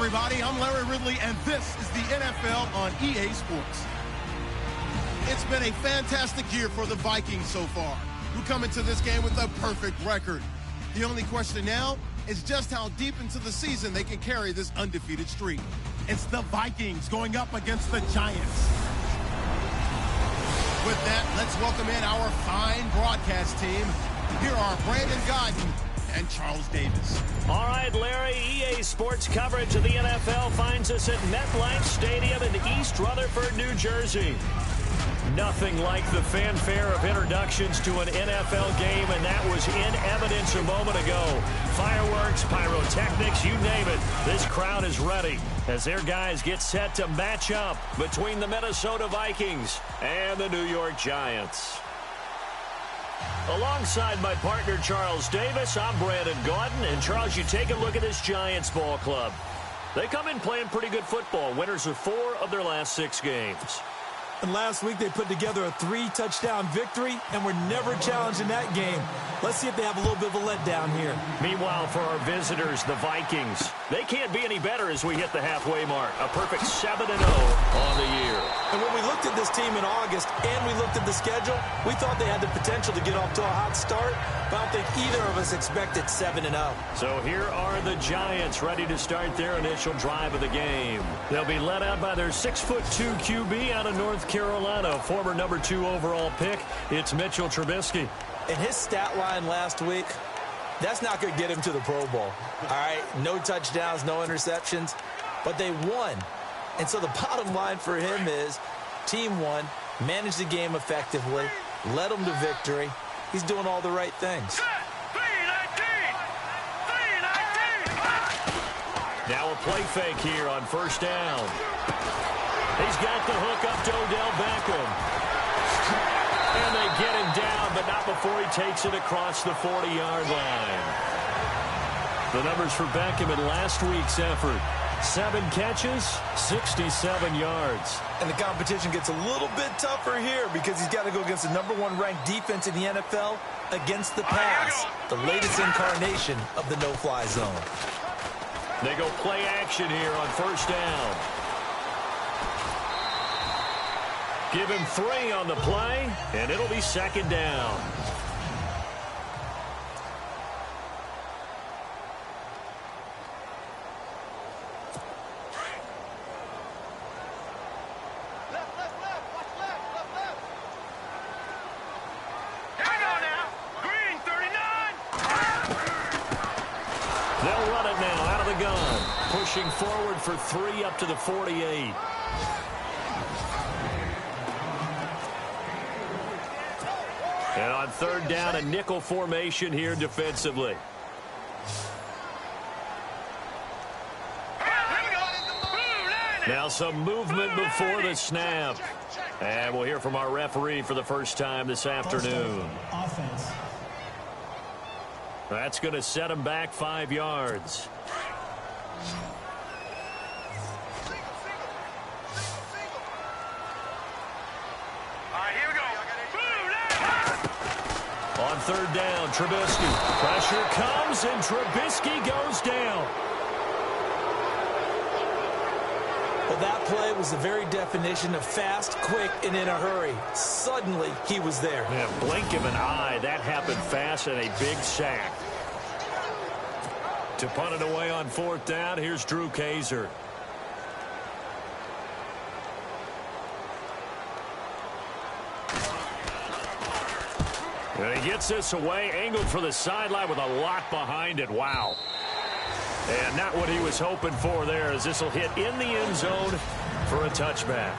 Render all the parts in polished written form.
everybody. I'm Larry Ridley, and this is the NFL on EA Sports. It's been a fantastic year for the Vikings so far, who come into this game with a perfect record. The only question now is just how deep into the season they can carry this undefeated streak. It's the Vikings going up against the Giants. With that, let's welcome in our fine broadcast team. Here are Brandon Godden and Charles Davis. All right, Larry, EA Sports coverage of the NFL finds us at MetLife Stadium in East Rutherford, New Jersey. Nothing like the fanfare of introductions to an NFL game, and that was in evidence a moment ago. Fireworks, pyrotechnics, you name it. This crowd is ready as their guys get set to match up between the Minnesota Vikings and the New York Giants. Alongside my partner, Charles Davis, I'm Brandon Gaudin. And, Charles, you take a look at this Giants ball club. They come in playing pretty good football. Winners of 4 of their last 6 games. And last week they put together a 3-touchdown victory and were never challenged in that game. Let's see if they have a little bit of a letdown here. Meanwhile, for our visitors, the Vikings, they can't be any better as we hit the halfway mark. A perfect 7-0 on the year. And when we looked at this team in August and we looked at the schedule, we thought they had the potential to get off to a hot start, but I don't think either of us expected 7-0. So here are the Giants ready to start their initial drive of the game. They'll be led out by their 6'2" QB out of North Carolina, former number 2 overall pick. It's Mitchell Trubisky. And his stat line last week, that's not going to get him to the Pro Bowl. All right, no touchdowns, no interceptions, but they won. And so the bottom line for him is team won, managed the game effectively, led them to victory. He's doing all the right things. Now a play fake here on first down. He's got the hook up to Odell Beckham. And they get him down, but not before he takes it across the 40-yard line. The numbers for Beckham in last week's effort. 7 catches, 67 yards. And the competition gets a little bit tougher here because he's got to go against the #1 ranked defense in the NFL against the pass, the latest incarnation of the no-fly zone. They go play action here on first down. Give him 3 on the play, and it'll be second down. They'll run it now out of the gun. Pushing forward for 3 up to the 48. And on third down, a nickel formation here defensively. Now some movement before the snap. And we'll hear from our referee for the first time this afternoon. Offense. That's going to set him back 5 yards. On third down, Trubisky. Pressure comes, and Trubisky goes down. Well, that play was the very definition of fast, quick, and in a hurry. Suddenly, he was there. Yeah, blink of an eye. That happened fast and a big sack. To punt it away on fourth down, here's Drew Kaiser. And he gets this away, angled for the sideline with a lot behind it. Wow. And not what he was hoping for there, as this will hit in the end zone for a touchback.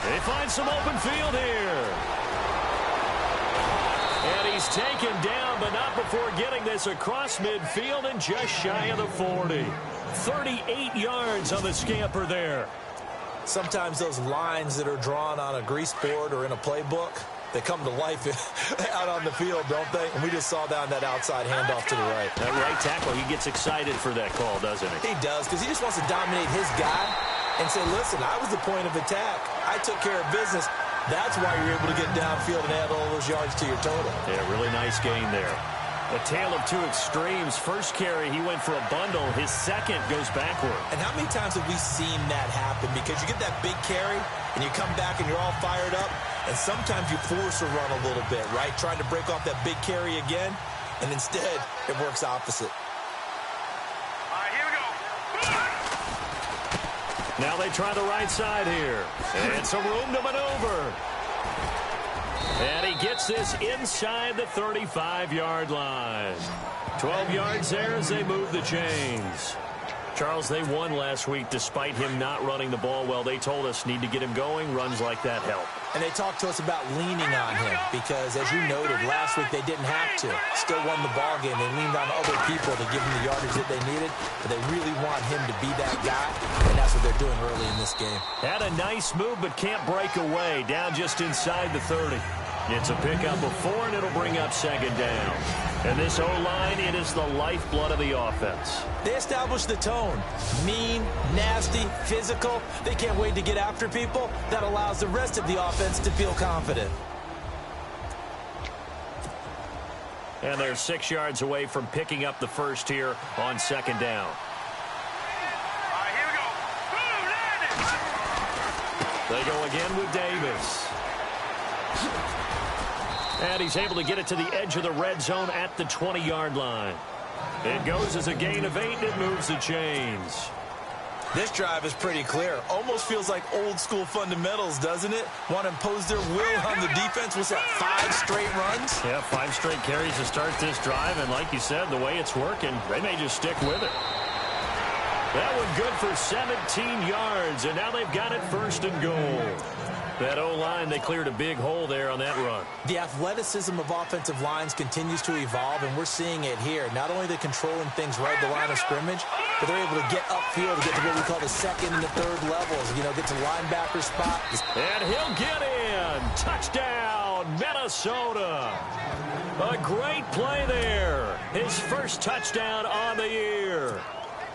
They find some open field here. And he's taken down, but not before getting this across midfield and just shy of the 40. 38 yards on the scamper there. Sometimes those lines that are drawn on a grease board or in a playbook, They come to life out on the field, don't they? And we just saw down that outside handoff to the right. That right tackle, he gets excited for that call, doesn't he? He does, because he just wants to dominate his guy and say, listen, I was the point of attack. I took care of business. That's why you're able to get downfield and add all those yards to your total. Yeah, really nice gain there. A tale of two extremes. First carry, he went for a bundle. His second goes backward. And how many times have we seen that happen? Because you get that big carry, and you come back and you're all fired up, and sometimes you force a run a little bit, right? Trying to break off that big carry again, and instead it works opposite. All right, here we go. Now they try the right side here. And some room to maneuver. And he gets this inside the 35-yard line. 12 yards there as they move the chains. Charles, they won last week despite him not running the ball well. They told us need to get him going. Runs like that help. And they talked to us about leaning on him because, as you noted, last week they didn't have to. Still won the ball game. They leaned on other people to give them the yardage that they needed, but they really want him to be that guy, and that's what they're doing early in this game. Had a nice move, but can't break away. Down just inside the 30. It's a pickup of 4, and it'll bring up second down. And this O-line, it is the lifeblood of the offense. They established the tone. Mean, nasty, physical. They can't wait to get after people. That allows the rest of the offense to feel confident. And they're 6 yards away from picking up the first here on second down. All right, here we go. Boom, landed. They go again with Davis. And he's able to get it to the edge of the red zone at the 20-yard line. It goes as a gain of 8, and it moves the chains. This drive is pretty clear. Almost feels like old-school fundamentals, doesn't it? Want to impose their will on the defense. Was that 5 straight runs? Yeah, 5 straight carries to start this drive, and like you said, the way it's working, they may just stick with it. That one good for 17 yards, and now they've got it first and goal. That O-line, they cleared a big hole there on that run. The athleticism of offensive lines continues to evolve, and we're seeing it here. Not only are they controlling things right at the line of scrimmage, but they're able to get upfield to get to what we call the second and the third levels. You know, get to linebacker spot. And he'll get in. Touchdown, Minnesota. A great play there. His first touchdown on the year.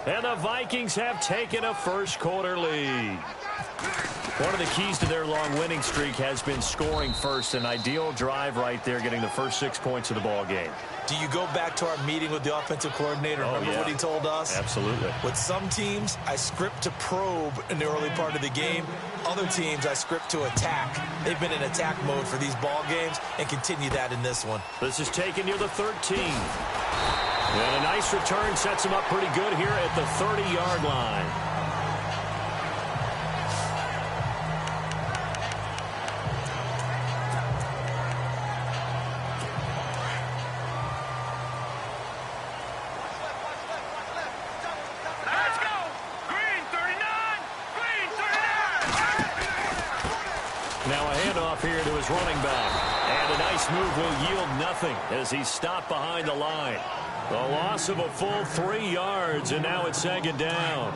And the Vikings have taken a first-quarter lead. One of the keys to their long winning streak has been scoring first. An ideal drive right there, getting the first 6 points of the ball game. Do you go back to our meeting with the offensive coordinator? Remember what he told us? Absolutely. With some teams, I script to probe in the early part of the game. Other teams, I script to attack. They've been in attack mode for these ball games and continue that in this one. This is taken near the 13. And a nice return sets him up pretty good here at the 30-yard line. Let's go. Green 39. Green 39. Now a handoff here to his running back. And a nice move will yield nothing as he's stopped behind the line. The loss of a full 3 yards, and now it's second down.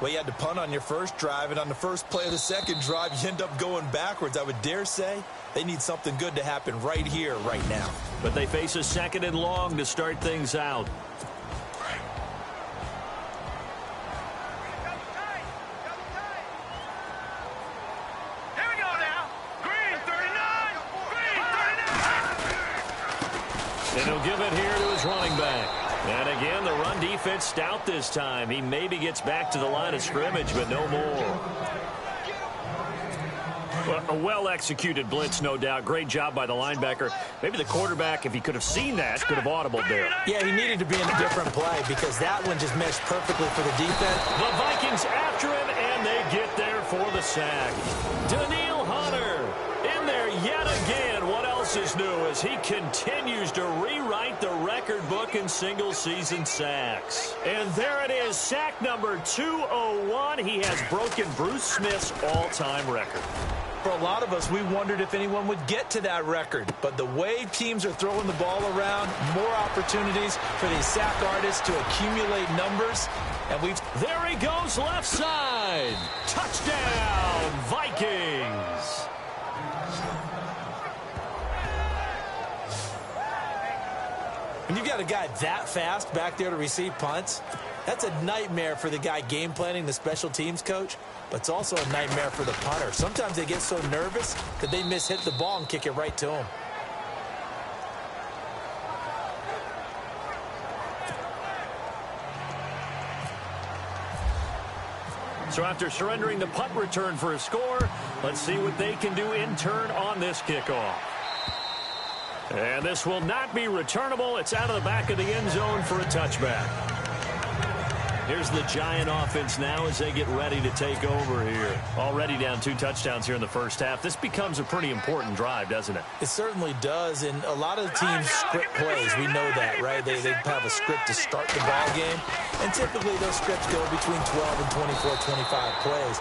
Well, you had to punt on your first drive, and on the first play of the second drive, you end up going backwards. I would dare say they need something good to happen right here, right now. But they face a second and long to start things out. Here we go now. Green 39. Green 39. And he'll give it here to his running back. And again, the run defense stout this time. He maybe gets back to the line of scrimmage, but no more. Well, a well-executed blitz, no doubt. Great job by the linebacker. Maybe the quarterback, if he could have seen that, could have audibled there. Yeah, he needed to be in a different play because that one just meshed perfectly for the defense. The Vikings after him, and they get there for the sack. Daniil Hunter in there yet again. What else is new as he continues to rewrite the record book in single-season sacks. And there it is, sack number 201. He has broken Bruce Smith's all-time record. For a lot of us, we wondered if anyone would get to that record. But the way teams are throwing the ball around, more opportunities for these sack artists to accumulate numbers. And there he goes, left side. Touchdown, Vikings. you've got a guy that fast back there to receive punts, that's a nightmare for the guy game planning, the special teams coach, but it's also a nightmare for the punter. Sometimes they get so nervous that they hit the ball and kick it right to him. So after surrendering the punt return for a score, let's see what they can do in turn on this kickoff. And this will not be returnable. It's out of the back of the end zone for a touchback. Here's the Giant offense now as they get ready to take over here. Already down 2 touchdowns here in the first half. This becomes a pretty important drive, doesn't it? It certainly does, and a lot of teams script plays. We know that, right? They have a script to start the ball game, and typically those scripts go between 12 and 24, 25 plays.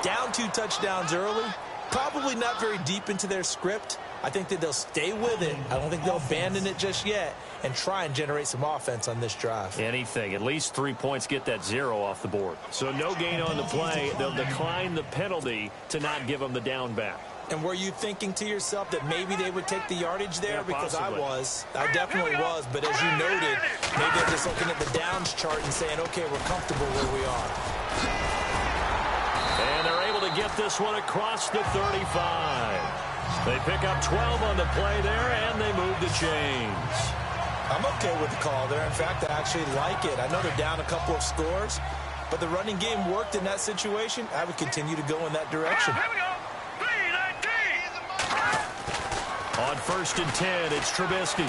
Down 2 touchdowns early, probably not very deep into their script. I think that they'll stay with it. I don't think they'll abandon it just yet and try and generate some offense on this drive. Anything. At least 3 points, get that 0 off the board. So no gain on the play. They'll decline the penalty to not give them the down back. And were you thinking to yourself that maybe they would take the yardage there? Yeah, because possibly. I definitely was. But as you noted, maybe they're just looking at the downs chart and saying, okay, we're comfortable where we are. And they're able to get this one across the 35. They pick up 12 on the play there, and they move the chains. I'm okay with the call there. In fact, I actually like it. I know they're down a couple of scores, but the running game worked in that situation. I would continue to go in that direction. Here we go. 3-19. On 1st and 10, it's Trubisky.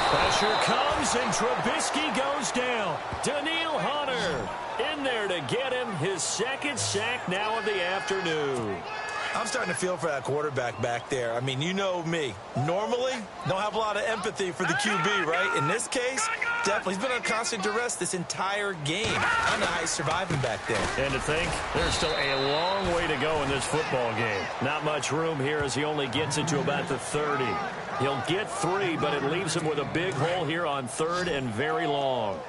Pressure comes, and Trubisky goes down. Daniil Hunter in there to get him his 2nd sack now of the afternoon. I'm starting to feel for that quarterback back there. I mean, you know me. Normally, don't have a lot of empathy for the QB, right? In this case, definitely. He's been on constant duress this entire game. I don't know how he's surviving back there. And to think, there's still a long way to go in this football game. Not much room here as he only gets it to about the 30. He'll get 3, but it leaves him with a big hole here on 3rd and very long.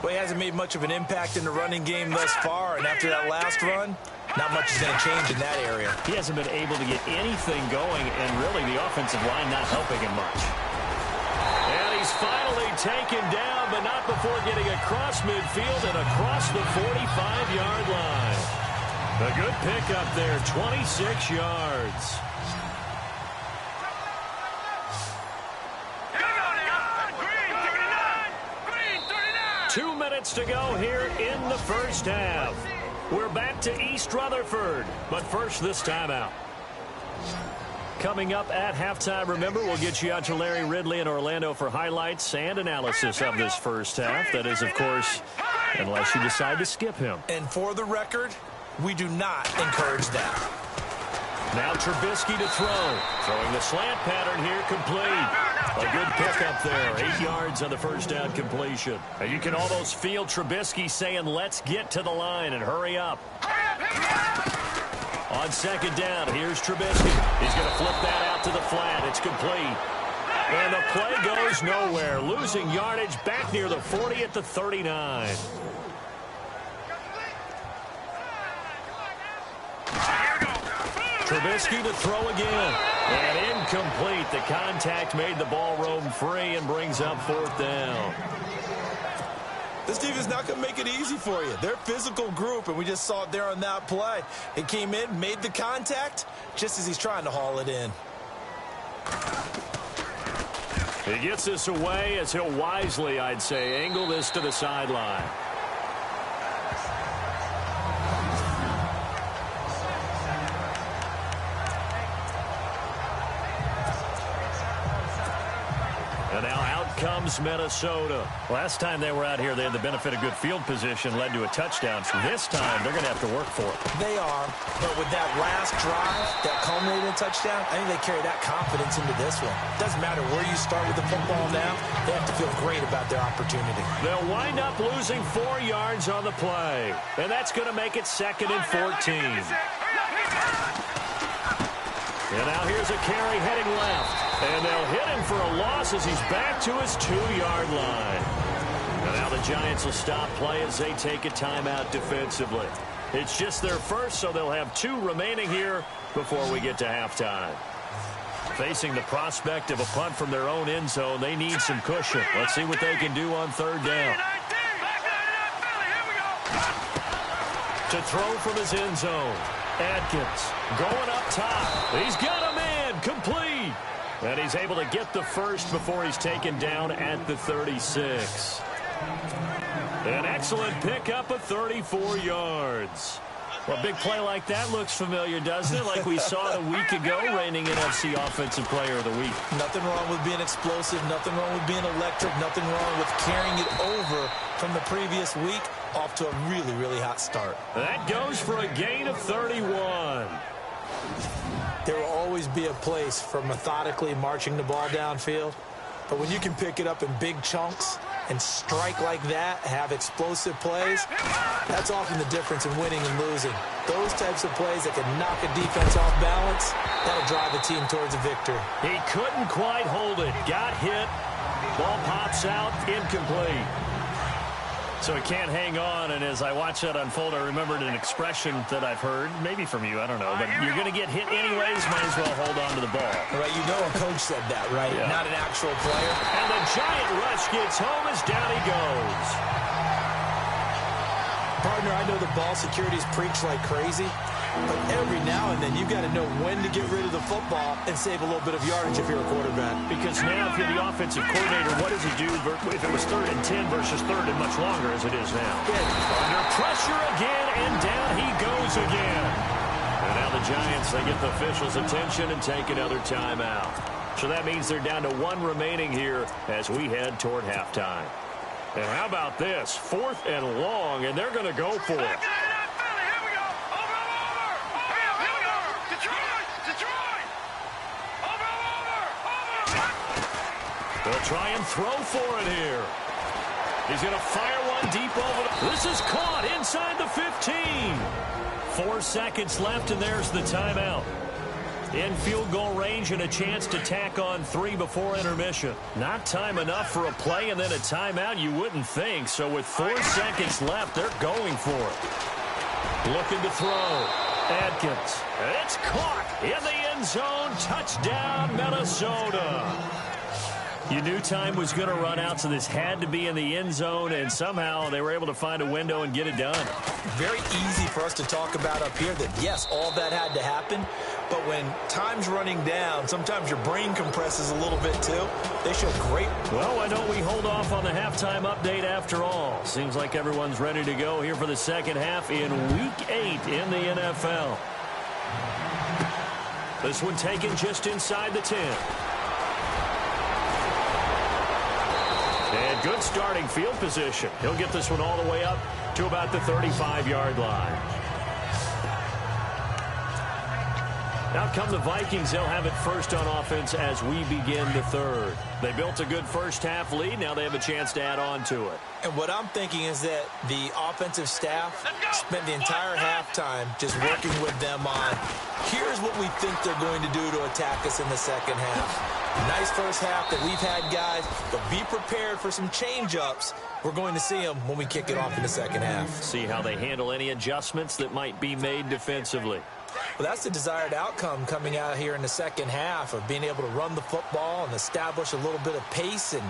Well, he hasn't made much of an impact in the running game thus far, and after that last run, not much is going to change in that area. He hasn't been able to get anything going, and really the offensive line not helping him much. And he's finally taken down, but not before getting across midfield and across the 45-yard line. A good pickup there, 26 yards. 2 minutes to go here in the first half. We're back to East Rutherford, but first this timeout. Coming up at halftime, remember, we'll get you out to Larry Ridley in Orlando for highlights and analysis of this first half. That is, of course, unless you decide to skip him. And for the record, we do not encourage that. Now Trubisky to throw. Throwing the slant pattern here, complete. A good pickup there. 8 yards on the first down completion. And you can almost feel Trubisky saying, let's get to the line and hurry up. On 2nd down, here's Trubisky. He's going to flip that out to the flat. It's complete. And the play goes nowhere. Losing yardage back near the 40 at the 39. Trubisky to throw again. And incomplete. The contact made the ball roam free and brings up 4th down. This team is not going to make it easy for you. They're a physical group, and we just saw it there on that play. It came in, made the contact, just as he's trying to haul it in. He gets this away as he'll wisely, I'd say, angle this to the sideline. And now out comes Minnesota. Last time they were out here, they had the benefit of good field position, led to a touchdown. So this time, they're going to have to work for it. They are, but with that last drive that culminated in a touchdown, I think they carry that confidence into this one. Doesn't matter where you start with the football now, they have to feel great about their opportunity. They'll wind up losing 4 yards on the play, and that's going to make it 2nd and 14. And now here's a carry heading left. And they'll hit him for a loss as he's back to his 2-yard line. And now the Giants will stop play as they take a timeout defensively. It's just their first, so they'll have 2 remaining here before we get to halftime. Facing the prospect of a punt from their own end zone, they need some cushion. Let's see what they can do on third down. To throw from his end zone. Adkins going up top. He's got a man. Complete. And he's able to get the first before he's taken down at the 36. An excellent pickup of 34 yards. Well, a big play like that looks familiar, doesn't it? Like we saw it a week ago, reigning NFC Offensive Player of the Week. Nothing wrong with being explosive. Nothing wrong with being electric. Nothing wrong with carrying it over from the previous week off to a really, really hot start. That goes for a gain of 31. There will always be a place for methodically marching the ball downfield. But when you can pick it up in big chunks and strike like that, have explosive plays, that's often the difference in winning and losing. Those types of plays that can knock a defense off balance, that'll drive a team towards a victory. He couldn't quite hold it. Got hit. Ball pops out. Incomplete. So he can't hang on, and as I watch that unfold, I remembered an expression that I've heard, maybe from you, I don't know, but you're going to get hit anyways, might as well hold on to the ball. Right, you know a coach said that, right? Yeah. Not an actual player. And the giant rush gets home as down he goes. Partner, I know the ball security's preached like crazy, but every now and then you've got to know when to get rid of the football and save a little bit of yardage if you're a quarterback. Because now if you're the offensive coordinator, what does he do if it was 3rd and 10 versus 3rd and much longer as it is now? Yeah. Under pressure again, and down he goes again. And now the Giants, they get the officials' attention and take another timeout. So that means they're down to 1 remaining here as we head toward halftime. And how about this? 4th and long, and they're going to go for it. They'll try and throw for it here. He's going to fire one deep over. This is caught inside the 15. 4 seconds left, and there's the timeout. In field goal range and a chance to tack on 3 before intermission. Not time enough for a play and then a timeout, you wouldn't think. So with 4 seconds left, they're going for it. Looking to throw. Adkins. It's caught in the end zone. Touchdown, Minnesota. You knew time was going to run out, so this had to be in the end zone, and somehow they were able to find a window and get it done. Very easy for us to talk about up here that, yes, all that had to happen, but when time's running down, sometimes your brain compresses a little bit too. They showed great. Well, why don't we hold off on the halftime update after all? Seems like everyone's ready to go here for the second half in Week 8 in the NFL. This one taken just inside the 10. And good starting field position. He'll get this one all the way up to about the 35-yard line. Now come the Vikings. They'll have it first on offense as we begin the 3rd. They built a good first-half lead. Now they have a chance to add on to it. And what I'm thinking is that the offensive staff spent the entire halftime just working with them on, here's what we think they're going to do to attack us in the second half. Nice first half that we've had, guys, but be prepared for some change-ups. We're going to see them when we kick it off in the second half. See how they handle any adjustments that might be made defensively. Well, that's the desired outcome coming out here in the second half of being able to run the football and establish a little bit of pace and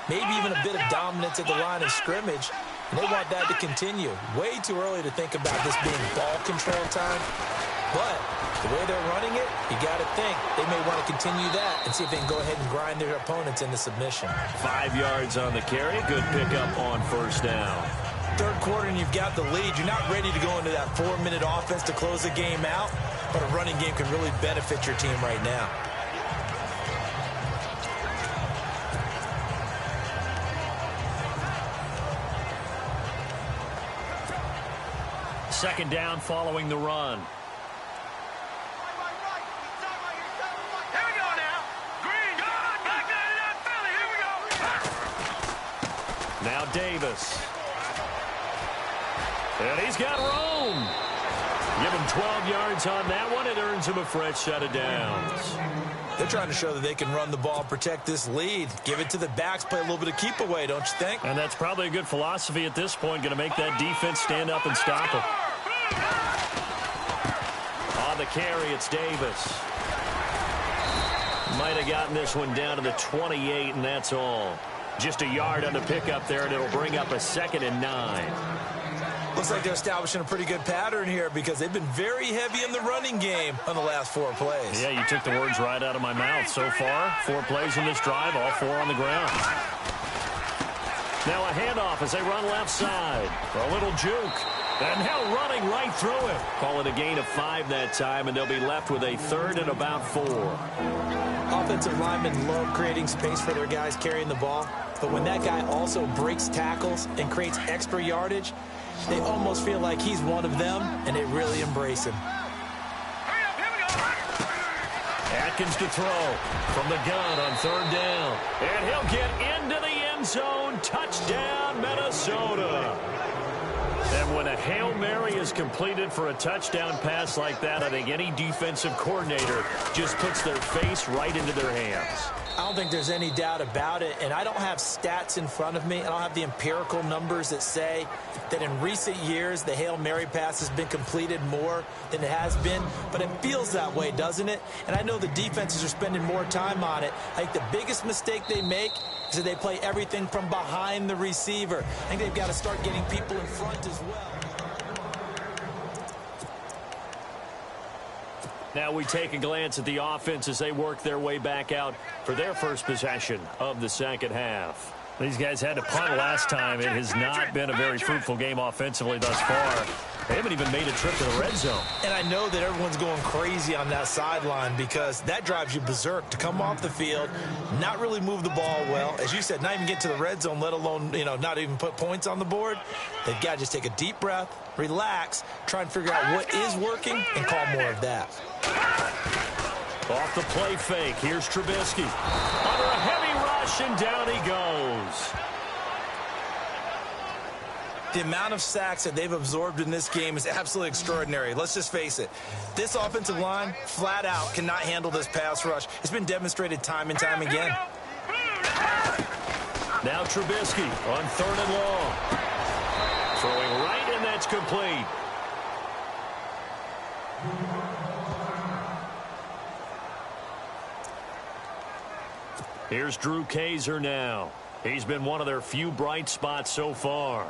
maybe even a bit of dominance at the line of scrimmage. And they want that to continue. Way too early to think about this being ball control time. But the way they're running it, you got to think they may want to continue that and see if they can go ahead and grind their opponents into submission. 5 yards on the carry. Good pickup on first down. 3rd quarter and you've got the lead. You're not ready to go into that 4-minute offense to close the game out, but a running game can really benefit your team right now. Second down following the run. Here we go now. Green, back there in that Philly. Here we go. Now Davis. And he's got Rome. Give him 12 yards on that one. It earns him a fresh set of downs. They're trying to show that they can run the ball, protect this lead. Give it to the backs, play a little bit of keep away, don't you think? And that's probably a good philosophy at this point. Going to make that defense stand up and stop him. On the carry, it's Davis. Might have gotten this one down to the 28, and that's all. Just a yard on the pickup there, and it'll bring up a 2nd and 9. Looks like they're establishing a pretty good pattern here because they've been very heavy in the running game on the last 4 plays. Yeah, you took the words right out of my mouth. So far, 4 plays in this drive, all 4 on the ground. Now a handoff as they run left side. A little juke. And now running right through it. Call it a gain of 5 that time, and they'll be left with a 3rd and about 4. Offensive linemen love creating space for their guys carrying the ball. But when that guy also breaks tackles and creates extra yardage, they almost feel like he's one of them, and they really embrace him. Atkins to throw from the gun on 3rd down. And he'll get into the end zone. Touchdown, Minnesota. And when a Hail Mary is completed for a touchdown pass like that, I think any defensive coordinator just puts their face right into their hands. I don't think there's any doubt about it, and I don't have stats in front of me. I don't have the empirical numbers that say that in recent years the Hail Mary pass has been completed more than it has been, but it feels that way, doesn't it? And I know the defenses are spending more time on it. I think the biggest mistake they make is that they play everything from behind the receiver. I think they've got to start getting people in front as well. Now we take a glance at the offense as they work their way back out for their first possession of the second half. These guys had to punt last time. It has not been a very fruitful game offensively thus far. They haven't even made a trip to the red zone. And I know that everyone's going crazy on that sideline because that drives you berserk to come off the field, not really move the ball well. As you said, not even get to the red zone, let alone, not even put points on the board. They've got to just take a deep breath, relax, try and figure out what is working, and call more of that. Off the play fake. Here's Trubisky. Under a heavy rush, and down he goes. The amount of sacks that they've absorbed in this game is absolutely extraordinary. Let's just face it. This offensive line, flat out, cannot handle this pass rush. It's been demonstrated time and time again. Now Trubisky on 3rd and long. Throwing right, and that's complete. Here's Drew Kaiser now. He's been one of their few bright spots so far.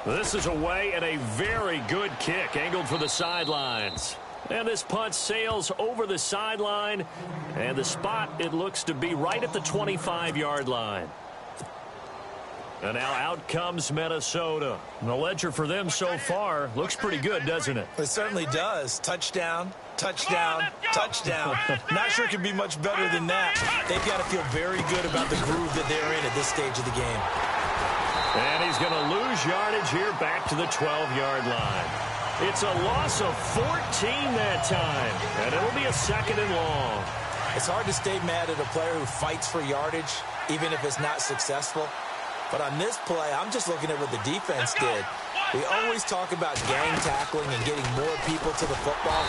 This is away, and a very good kick angled for the sidelines. And this punt sails over the sideline, and the spot, it looks to be right at the 25-yard line. And now out comes Minnesota. And the ledger for them so far looks pretty good, doesn't it? It certainly does. Touchdown, touchdown, touchdown. Not sure it can be much better than that. They've got to feel very good about the groove that they're in at this stage of the game. And he's going to lose yardage here back to the 12-yard line. It's a loss of 14 that time, and it'll be a 2nd and long. It's hard to stay mad at a player who fights for yardage, even if it's not successful. But on this play, I'm just looking at what the defense did. We always talk about gang tackling and getting more people to the football.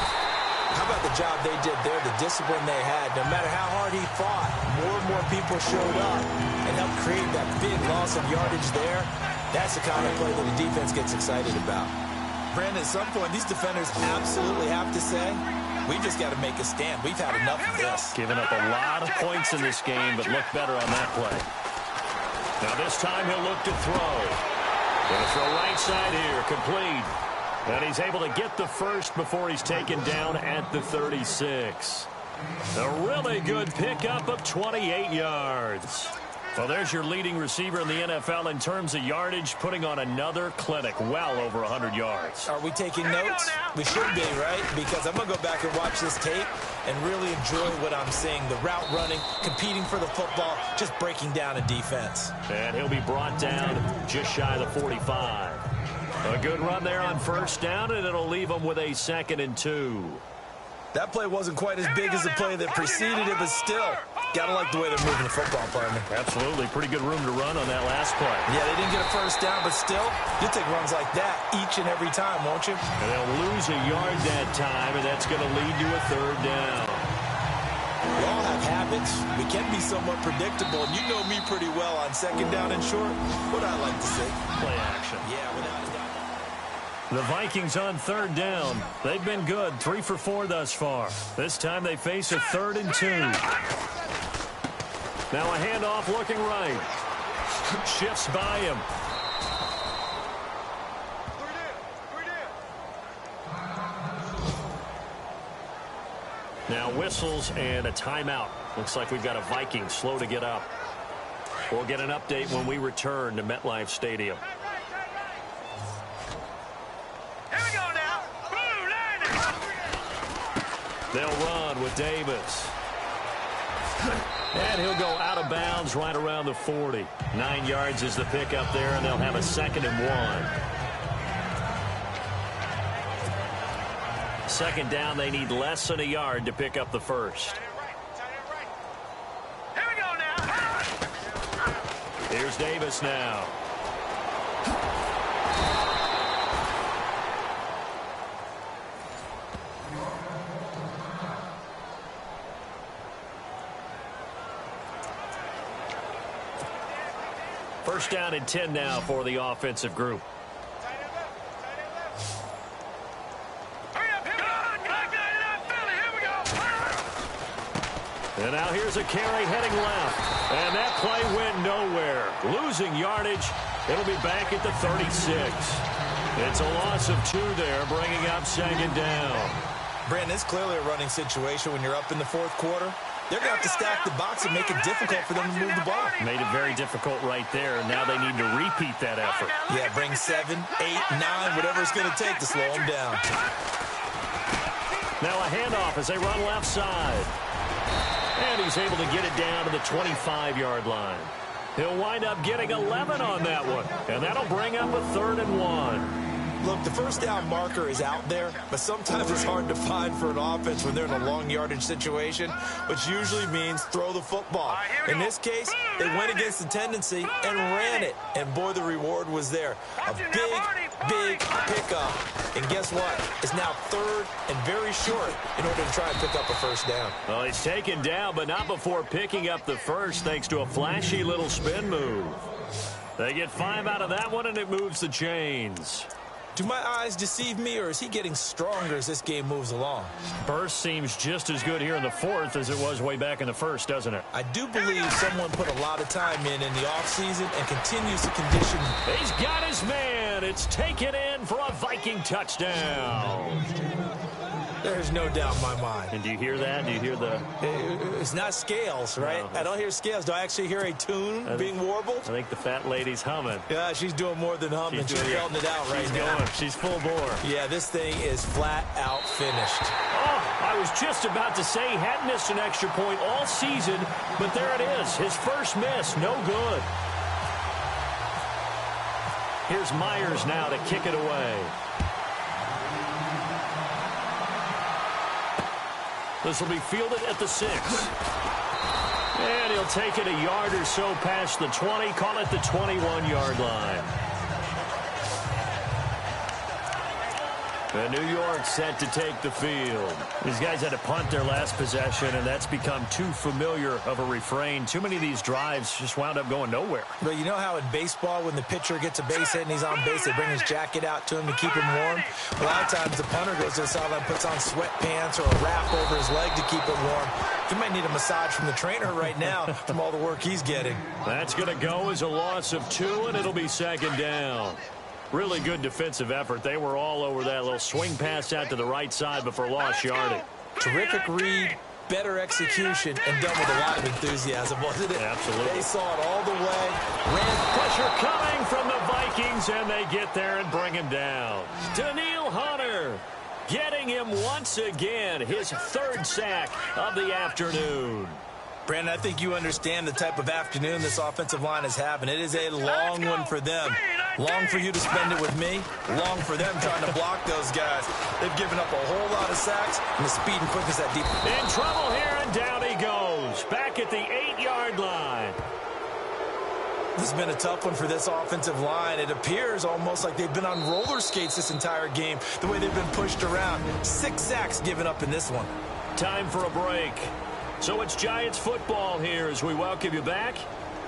How about the job they did there, the discipline they had? No matter how hard he fought, more and more people showed up and helped create that big loss of yardage there. That's the kind of play that the defense gets excited about. Brandon, at some point, these defenders absolutely have to say, we just got to make a stand. We've had enough of this. Giving up a lot of points in this game, but look better on that play. Now this time he'll look to throw. Going to throw right side here, complete. And he's able to get the first before he's taken down at the 36. A really good pickup of 28 yards. Well, there's your leading receiver in the NFL in terms of yardage, putting on another clinic, well over 100 yards. Are we taking notes? We should be, right? Because I'm going to go back and watch this tape and really enjoy what I'm seeing. The route running, competing for the football, just breaking down a defense. And he'll be brought down just shy of the 45. A good run there on 1st down, and it'll leave him with a 2nd and 2. That play wasn't quite as big as the play that preceded it, but still, got to like the way they're moving the football, partner. Absolutely. Pretty good room to run on that last play. Yeah, they didn't get a 1st down, but still, you'll take runs like that each and every time, won't you? And they'll lose a yard that time, and that's going to lead to a 3rd down. We all have habits. We can be somewhat predictable, and you know me pretty well on 2nd down and short. What I like to say. Play action. Yeah, without a doubt. The Vikings on third down. They've been good, 3 for 4 thus far. This time they face a 3rd and 2. Now a handoff looking right. Shifts by him. Now whistles and a timeout. Looks like we've got a Viking slow to get up. We'll get an update when we return to MetLife Stadium. Here we go now. Blue line. They'll run with Davis. And he'll go out of bounds right around the 40. 9 yards is the pickup there, and they'll have a 2nd and 1. Second down, they need less than a yard to pick up the first. Here we go now. Here's Davis now. First down and 10 now for the offensive group. And now here's a carry heading left. And that play went nowhere. Losing yardage. It'll be back at the 36. It's a loss of 2 there, bringing up 2nd down. Brandon, it's clearly a running situation when you're up in the 4th quarter. They're going to have to stack the box and make it difficult for them to move the ball. Made it very difficult right there. Now they need to repeat that effort. Yeah, bring 7, 8, 9, whatever it's going to take to slow them down. Now a handoff as they run left side. And he's able to get it down to the 25-yard line. He'll wind up getting 11 on that one. And that'll bring up a 3rd and 1. Look, the first down marker is out there, but sometimes it's hard to find for an offense when they're in a long yardage situation, which usually means throw the football. In this case, they went against the tendency and ran it. And, boy, the reward was there. A big pickup. And guess what? It's now 3rd and very short in order to try and pick up a first down. Well, he's taken down, but not before picking up the first thanks to a flashy little spin move. They get 5 out of that one, and it moves the chains. Do my eyes deceive me, or is he getting stronger as this game moves along? Burst seems just as good here in the 4th as it was way back in the 1st, doesn't it? I do believe someone put a lot of time in the offseason and continues to condition. He's got his man. It's taken in for a Viking touchdown. There's no doubt in my mind. And do you hear that? Do you hear the... It's not scales, right? No, I don't hear scales. Do I actually hear a tune being warbled? I think the fat lady's humming. Yeah, she's doing more than humming. She's belting it out right now. Going. She's full bore. Yeah, this thing is flat out finished. Oh, I was just about to say he hadn't missed an extra point all season, but there it is. His first miss, no good. Here's Myers now to kick it away. This will be fielded at the 6. And he'll take it a yard or so past the 20, call it the 21-yard line. And New York set to take the field. These guys had to punt their last possession, and that's become too familiar of a refrain. Too many of these drives just wound up going nowhere. But you know how in baseball, when the pitcher gets a base hit and he's on base, they bring his jacket out to him to keep him warm? A lot of times the punter goes to the sideline, puts on sweatpants or a wrap over his leg to keep it warm. He might need a massage from the trainer right now from all the work he's getting. That's going to go as a loss of 2, and it'll be 2nd down. Really good defensive effort. They were all over that little swing pass out to the right side before lost yardage. Terrific read, better execution, and done with a lot of enthusiasm, wasn't it? Absolutely. They saw it all the way. Pressure coming from the Vikings, and they get there and bring him down. Daniil Hunter getting him once again, his 3rd sack of the afternoon. Brandon, I think you understand the type of afternoon this offensive line is having. It is a long one for them. Long for you to spend it with me. Long for them trying to block those guys. They've given up a whole lot of sacks, and the speed and quickness that deep. In trouble here, and down he goes. Back at the 8-yard line. This has been a tough one for this offensive line. It appears almost like they've been on roller skates this entire game, the way they've been pushed around. 6 sacks given up in this one. Time for a break. So it's Giants football here as we welcome you back.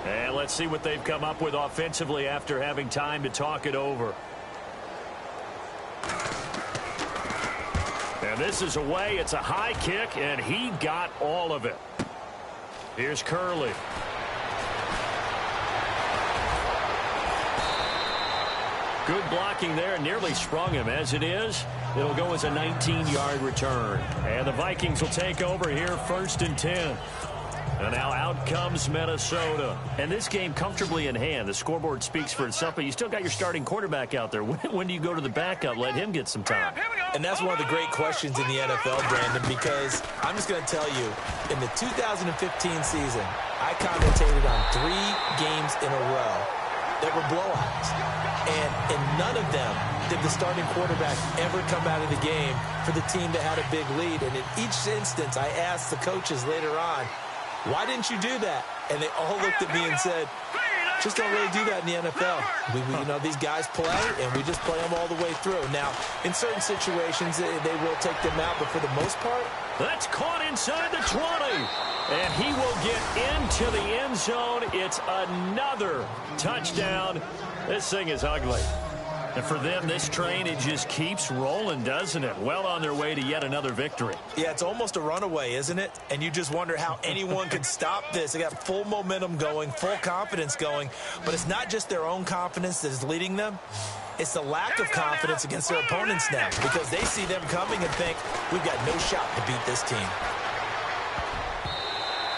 And let's see what they've come up with offensively after having time to talk it over. And this is away. It's a high kick, and he got all of it. Here's Curley. Good blocking there. Nearly sprung him. As it is, it'll go as a 19-yard return. And the Vikings will take over here, 1st and 10. And now out comes Minnesota. And this game comfortably in hand. The scoreboard speaks for itself, but you still got your starting quarterback out there. When do you go to the backup? Let him get some time. And that's one of the great questions in the NFL, Brandon, because I'm just going to tell you, in the 2015 season, I commentated on 3 games in a row that were blowouts. And in none of them did the starting quarterback ever come out of the game for the team that had a big lead. And in each instance, I asked the coaches later on, why didn't you do that? And they all looked at me and said, just don't really do that in the NFL. You know, these guys play, and we just play them all the way through. Now, in certain situations, they will take them out, but for the most part, that's caught inside the 20. And he will get into the end zone. It's another touchdown. This thing is ugly. And for them, this train, it just keeps rolling, doesn't it? Well on their way to yet another victory. Yeah, it's almost a runaway, isn't it? And you just wonder how anyone could stop this. They got full momentum going, full confidence going. But it's not just their own confidence that is leading them. It's the lack of confidence against their opponents now, because they see them coming and think, we've got no shot to beat this team.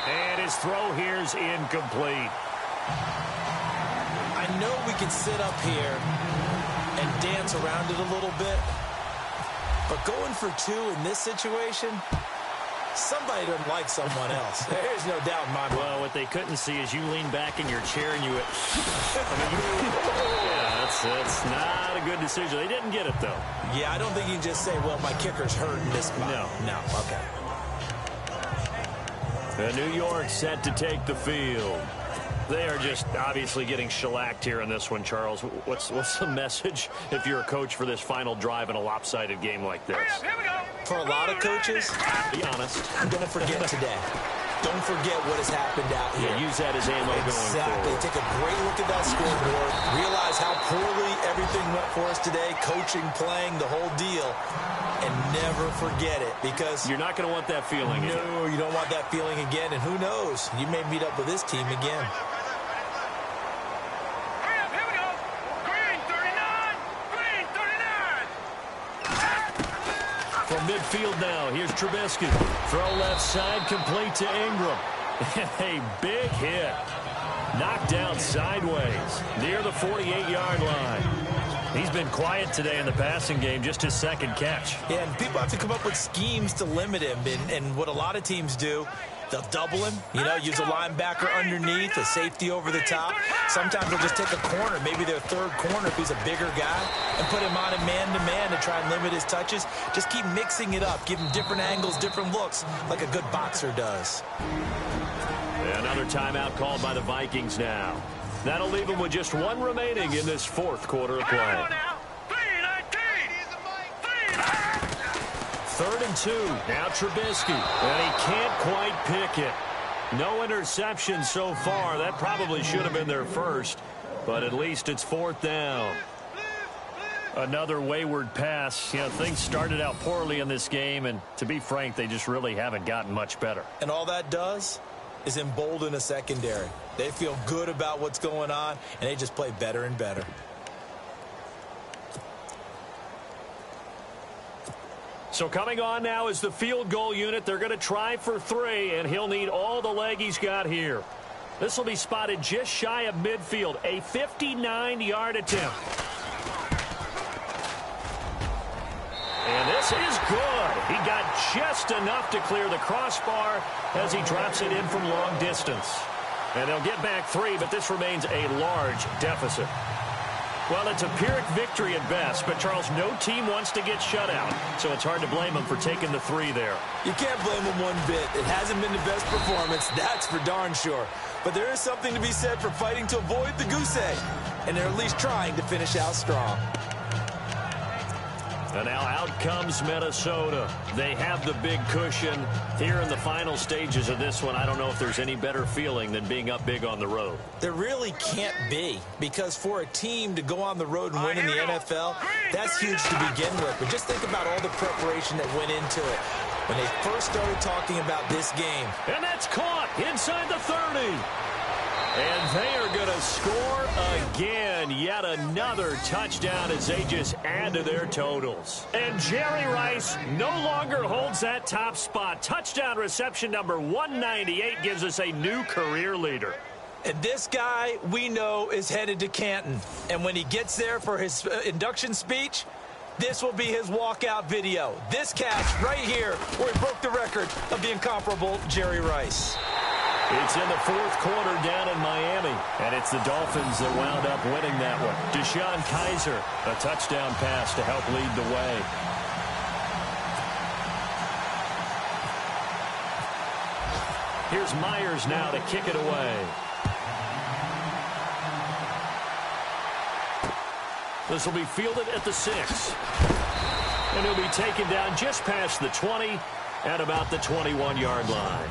And his throw here's incomplete. I know we can sit up here and dance around it a little bit, but going for 2 in this situation, somebody doesn't like someone else. There's no doubt in my mind. Well, what they couldn't see is you lean back in your chair and you yeah, that's not a good decision. They didn't get it, though. Yeah, I don't think you can just say, well, my kicker's hurt in this spot. No, okay. And New York set to take the field. They are just obviously getting shellacked here in this one, Charles. What's the message if you're a coach for this final drive in a lopsided game like this? For a lot of coaches, be honest, I'm going to forget today. Don't forget what has happened out here. Yeah, use that as ammo going forward. Take a great look at that scoreboard. Realize how poorly everything went for us today. Coaching, playing, the whole deal. And never forget it, because you're not going to want that feeling again. No, you don't want that feeling again. And who knows? You may meet up with this team again. From midfield now, here's Trubisky. Throw left side, complete to Ingram. A big hit. Knocked down sideways near the 48-yard line. He's been quiet today in the passing game, just his 2nd catch. Yeah, and people have to come up with schemes to limit him. And what a lot of teams do, they'll double him, use a linebacker underneath, a safety over the top. Sometimes they'll just take a corner, maybe their 3rd corner if he's a bigger guy, and put him on a man-to-man to try and limit his touches. Just keep mixing it up, give him different angles, different looks, like a good boxer does. Another timeout called by the Vikings now. That'll leave them with just 1 remaining in this 4th quarter of play. 3rd and 2. Now Trubisky. And he can't quite pick it. No interception so far. That probably should have been their first. But at least it's 4th down. Another wayward pass. Things started out poorly in this game. And to be frank, they just really haven't gotten much better. And all that does is embolden a secondary. They feel good about what's going on, and they just play better and better. So coming on now is the field goal unit. They're going to try for 3, and he'll need all the leg he's got here. This will be spotted just shy of midfield. A 59-yard attempt. And this is good. He got just enough to clear the crossbar as he drops it in from long distance. And they'll get back 3, but this remains a large deficit. Well, it's a Pyrrhic victory at best, but, Charles, no team wants to get shut out, so it's hard to blame them for taking the 3 there. You can't blame them one bit. It hasn't been the best performance, that's for darn sure. But there is something to be said for fighting to avoid the goose egg, and they're at least trying to finish out strong. And now out comes Minnesota. They have the big cushion. Here in the final stages of this one, I don't know if there's any better feeling than being up big on the road. There really can't be, because for a team to go on the road and win in the NFL, that's huge to begin with. But just think about all the preparation that went into it when they first started talking about this game. And that's caught inside the 30. And they are going to score again. Yet another touchdown as they just add to their totals. And Jerry Rice no longer holds that top spot. Touchdown reception number 198 gives us a new career leader. And this guy, we know, is headed to Canton. And when he gets there for his induction speech, this will be his walkout video. This catch right here where he broke the record of the incomparable Jerry Rice. It's in the fourth quarter down in Miami, and it's the Dolphins that wound up winning that one. Deshaun Kaiser, a touchdown pass to help lead the way. Here's Myers now to kick it away. This will be fielded at the 6. And he'll be taken down just past the 20 at about the 21-yard line.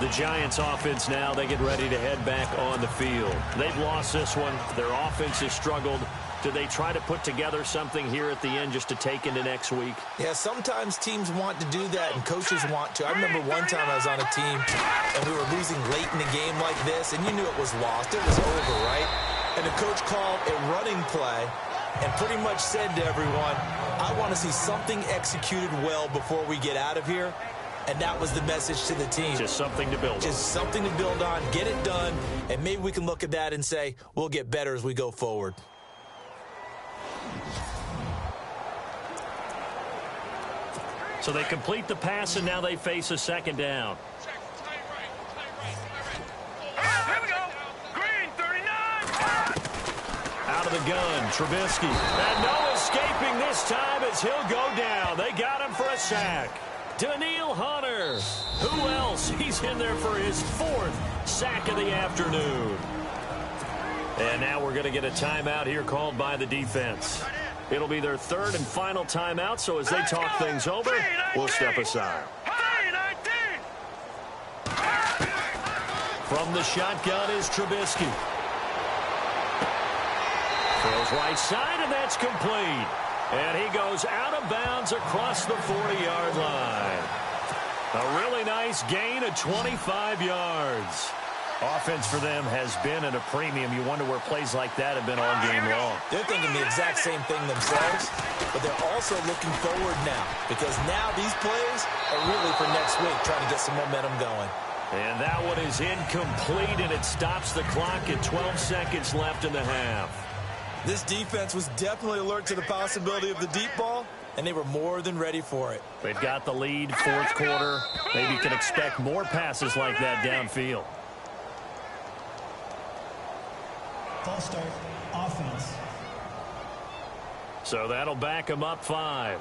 The Giants offense now, they get ready to head back on the field. They've lost this one. Their offense has struggled. Do they try to put together something here at the end just to take into next week? Yeah, sometimes teams want to do that and coaches want to. I remember one time I was on a team and we were losing late in the game like this, and you knew it was lost. It was over, right? And the coach called a running play and pretty much said to everyone, I want to see something executed well before we get out of here. And that was the message to the team. Just something to build on. Just something to build on, get it done, and maybe we can look at that and say, we'll get better as we go forward. So they complete the pass, and now they face a second down. Here we go. Green, 39. Out of the gun, Trubisky. And no escaping this time as he'll go down. They got him for a sack. Daniil Hunter. Who else? He's in there for his 4th sack of the afternoon. And now we're going to get a timeout here called by the defense. It'll be their 3rd and final timeout, so as they talk things over, we'll step aside. From the shotgun is Trubisky. Throws right side, and that's complete. And he goes out of bounds across the 40-yard line. A really nice gain of 25 yards. Offense for them has been at a premium. You wonder where plays like that have been all game long. They're thinking the exact same thing themselves, but they're also looking forward now, because now these plays are really for next week, trying to get some momentum going. And that one is incomplete, and it stops the clock at 12 seconds left in the half. This defense was definitely alert to the possibility of the deep ball, and they were more than ready for it. They've got the lead, 4th quarter. Maybe you can expect more passes like that downfield. False start, offense. So that'll back them up 5.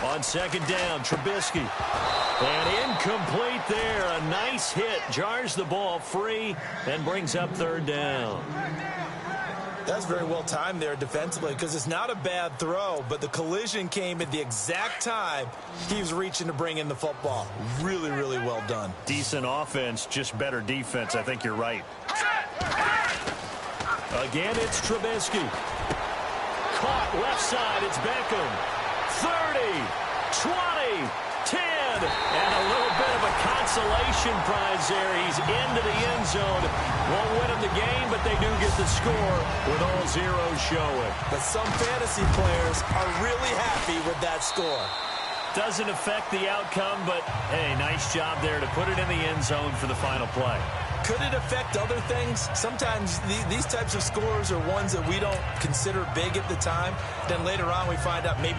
On second down, Trubisky. And incomplete there. A nice hit. Jars the ball free and brings up 3rd down. That's very well timed there defensively, because it's not a bad throw, but the collision came at the exact time he was reaching to bring in the football. Really, really well done. Decent offense, just better defense. I think you're right. Again, it's Trubisky. Caught left side. It's Beckham. 30, 20, 10, and a little bit of a consolation prize there. He's into the end zone. Won't win him the game, but they do get the score with all zeros showing. But some fantasy players are really happy with that score. Doesn't affect the outcome, but, hey, nice job there to put it in the end zone for the final play. Could it affect other things? Sometimes these types of scores are ones that we don't consider big at the time. Then later on we find out maybe